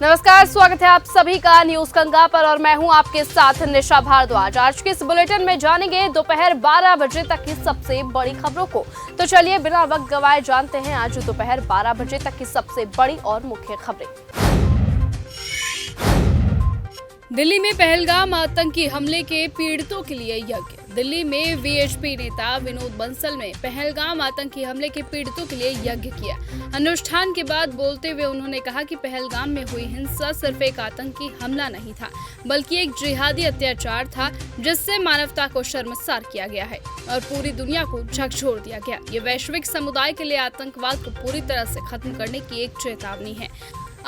नमस्कार, स्वागत है आप सभी का न्यूज गंगा पर और मैं हूं आपके साथ निशा भारद्वाज। आज के इस बुलेटिन में जानेंगे दोपहर 12 बजे तक की सबसे बड़ी खबरों को। तो चलिए बिना वक्त गवाए जानते हैं आज दोपहर 12 बजे तक की सबसे बड़ी और मुख्य खबरें। दिल्ली में पहलगाम आतंकी हमले के पीड़ितों के लिए यज्ञ। दिल्ली में वीएचपी नेता विनोद बंसल ने पहलगाम आतंकी हमले के पीड़ितों के लिए यज्ञ किया। अनुष्ठान के बाद बोलते हुए उन्होंने कहा कि पहलगाम में हुई हिंसा सिर्फ एक आतंकी हमला नहीं था, बल्कि एक जिहादी अत्याचार था जिससे मानवता को शर्मसार किया गया है और पूरी दुनिया को झकझोर दिया गया। ये वैश्विक समुदाय के लिए आतंकवाद को पूरी तरह से खत्म करने की एक चेतावनी है।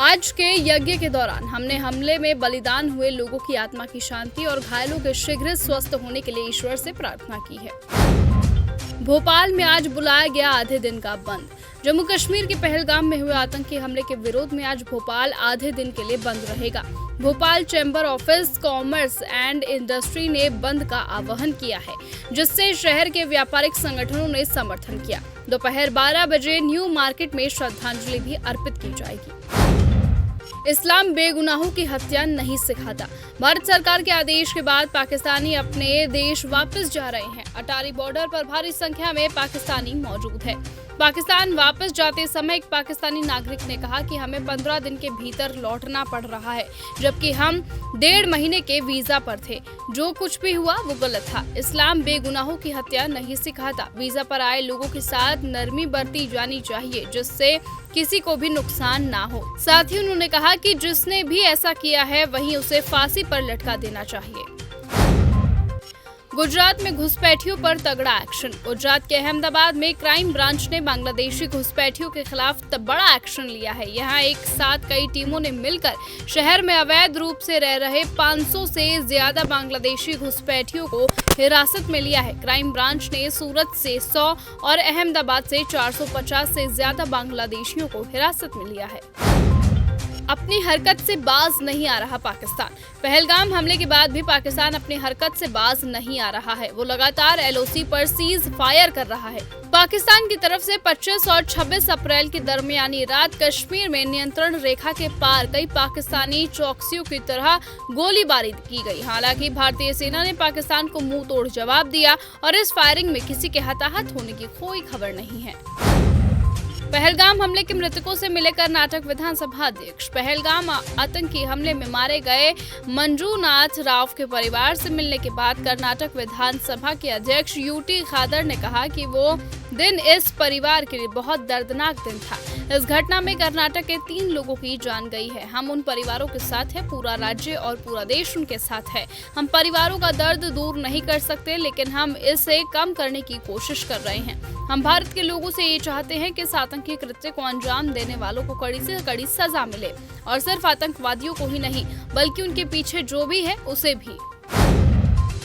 आज के यज्ञ के दौरान हमने हमले में बलिदान हुए लोगों की आत्मा की शांति और घायलों के शीघ्र स्वस्थ होने के लिए ईश्वर से प्रार्थना की है। भोपाल में आज बुलाया गया आधे दिन का बंद। जम्मू कश्मीर के पहलगाम में हुए आतंकी हमले के विरोध में आज भोपाल आधे दिन के लिए बंद रहेगा। Bhopal chamber office commerce and industry ने बंद का आह्वान किया है, जिससे शहर के व्यापारिक संगठनों ने समर्थन किया। दोपहर 12 बजे न्यू मार्केट में श्रद्धांजलि भी अर्पित की जाएगी। इस्लाम बेगुनाहों की हत्या नहीं सिखाता। भारत सरकार के आदेश के बाद पाकिस्तानी अपने देश वापस जा रहे हैं। अटारी बॉर्डर पर भारी संख्या में पाकिस्तानी मौजूद है। पाकिस्तान वापस जाते समय एक पाकिस्तानी नागरिक ने कहा कि हमें 15 दिन के भीतर लौटना पड़ रहा है, जबकि हम 1.5 महीने के वीजा पर थे। जो कुछ भी हुआ वो गलत था। इस्लाम बेगुनाहों की हत्या नहीं सिखाता। वीजा पर आए लोगों के साथ नरमी बरती जानी चाहिए, जिससे किसी को भी नुकसान ना हो। साथ ही उन्होंने कहा कि जिसने भी ऐसा किया है वहीं उसे फांसी पर लटका देना चाहिए। गुजरात में घुसपैठियों पर तगड़ा एक्शन। गुजरात के अहमदाबाद में क्राइम ब्रांच ने बांग्लादेशी घुसपैठियों के खिलाफ बड़ा एक्शन लिया है। यहाँ एक साथ कई टीमों ने मिलकर शहर में अवैध रूप से रह रहे 500 से ज्यादा बांग्लादेशी घुसपैठियों को हिरासत में लिया है। क्राइम ब्रांच ने सूरत से 100 और अहमदाबाद से 450 से ज्यादा बांग्लादेशियों को हिरासत में लिया है। अपनी हरकत से बाज नहीं आ रहा पाकिस्तान। पहलगाम हमले के बाद भी पाकिस्तान अपनी हरकत से बाज नहीं आ रहा है। वो लगातार एलओसी पर सीज फायर कर रहा है। पाकिस्तान की तरफ से 25 और 26 अप्रैल की दरमियानी रात कश्मीर में नियंत्रण रेखा के पार कई पाकिस्तानी चौकसियों की तरह गोलीबारी की गई। हालांकि भारतीय सेना ने पाकिस्तान को मुंह तोड़ जवाब दिया और इस फायरिंग में किसी के हताहत होने की कोई खबर नहीं है। पहलगाम हमले के मृतकों से मिले कर्नाटक विधानसभा अध्यक्ष। पहलगाम आतंकी हमले में मारे गए मंजूनाथ राव के परिवार से मिलने के बाद कर्नाटक विधानसभा के अध्यक्ष यूटी खादर ने कहा कि वो दिन इस परिवार के लिए बहुत दर्दनाक दिन था। इस घटना में कर्नाटक के 3 लोगों की जान गई है। हम उन परिवारों के साथ हैं, पूरा राज्य और पूरा देश उनके साथ है। हम परिवारों का दर्द दूर नहीं कर सकते, लेकिन हम इसे कम करने की कोशिश कर रहे हैं। हम भारत के लोगों से ये चाहते हैं कि इस आतंकी कृत्य को अंजाम देने वालों को कड़ी से कड़ी सजा मिले, और सिर्फ आतंकवादियों को ही नहीं बल्कि उनके पीछे जो भी है उसे भी।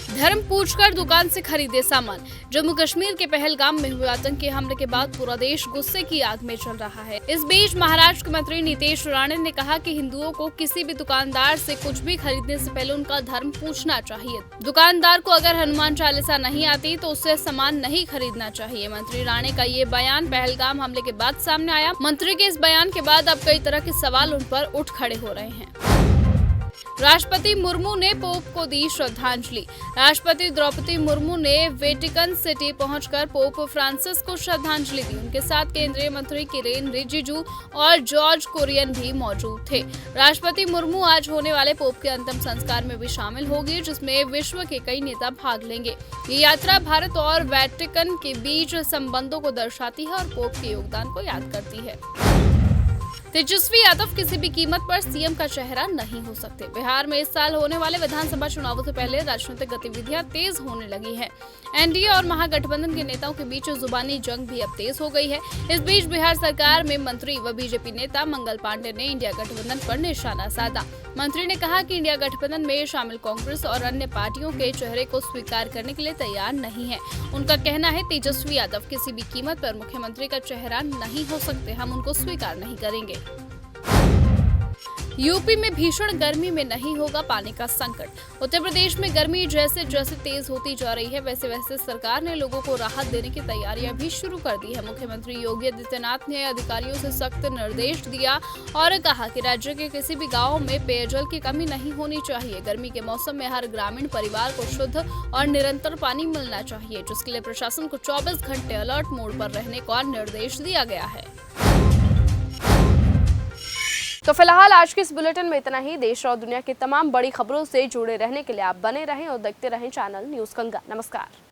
धर्म पूछकर दुकान से खरीदे सामान। जम्मू कश्मीर के पहलगाम में हुए आतंकी हमले के बाद पूरा देश गुस्से की आग में चल रहा है। इस बीच महाराष्ट्र के मंत्री नीतीश राणे ने कहा कि हिंदुओं को किसी भी दुकानदार से कुछ भी खरीदने से पहले उनका धर्म पूछना चाहिए। दुकानदार को अगर हनुमान चालीसा नहीं आती तो उससे सामान नहीं खरीदना चाहिए। मंत्री राणे का ये बयान पहलगाम हमले के बाद सामने आया। मंत्री के इस बयान के बाद अब कई तरह के सवाल उन पर उठ खड़े हो रहे हैं। राष्ट्रपति मुर्मू ने पोप को दी श्रद्धांजलि। राष्ट्रपति द्रौपदी मुर्मू ने वेटिकन सिटी पहुंचकर पोप फ्रांसिस को श्रद्धांजलि दी। उनके साथ केंद्रीय मंत्री किरेन रिजिजू और जॉर्ज कुरियन भी मौजूद थे। राष्ट्रपति मुर्मू आज होने वाले पोप के अंतिम संस्कार में भी शामिल होगी, जिसमें विश्व के कई नेता भाग लेंगे। ये यात्रा भारत और वेटिकन के बीच संबंधों को दर्शाती है और पोप के योगदान को याद करती है। तेजस्वी यादव किसी भी कीमत पर सीएम का चेहरा नहीं हो सकते। बिहार में इस साल होने वाले विधानसभा चुनावों से पहले राजनीतिक गतिविधियां तेज होने लगी हैं। एनडीए और महागठबंधन के नेताओं के बीच जुबानी जंग भी अब तेज हो गई है। इस बीच बिहार सरकार में मंत्री व बीजेपी नेता मंगल पांडे ने इंडिया गठबंधन पर निशाना साधा। मंत्री ने कहा कि इंडिया गठबंधन में शामिल कांग्रेस और अन्य पार्टियों के चेहरे को स्वीकार करने के लिए तैयार नहीं है। उनका कहना है तेजस्वी यादव किसी भी कीमत पर मुख्यमंत्री का चेहरा नहीं हो सकते, हम उनको स्वीकार नहीं करेंगे। यूपी में भीषण गर्मी में नहीं होगा पानी का संकट। उत्तर प्रदेश में गर्मी जैसे जैसे तेज होती जा रही है वैसे वैसे सरकार ने लोगों को राहत देने की तैयारियां भी शुरू कर दी है। मुख्यमंत्री योगी आदित्यनाथ ने अधिकारियों से सख्त निर्देश दिया और कहा कि राज्य के किसी भी गांव में पेयजल की कमी नहीं होनी चाहिए। गर्मी के मौसम में हर ग्रामीण परिवार को शुद्ध और निरंतर पानी मिलना चाहिए, जिसके लिए प्रशासन को 24 घंटे अलर्ट मोड पर रहने का निर्देश दिया गया है। तो फिलहाल आज के इस बुलेटिन में इतना ही। देश और दुनिया की तमाम बड़ी खबरों से जुड़े रहने के लिए आप बने रहें और देखते रहें चैनल न्यूज़ गंगा। नमस्कार।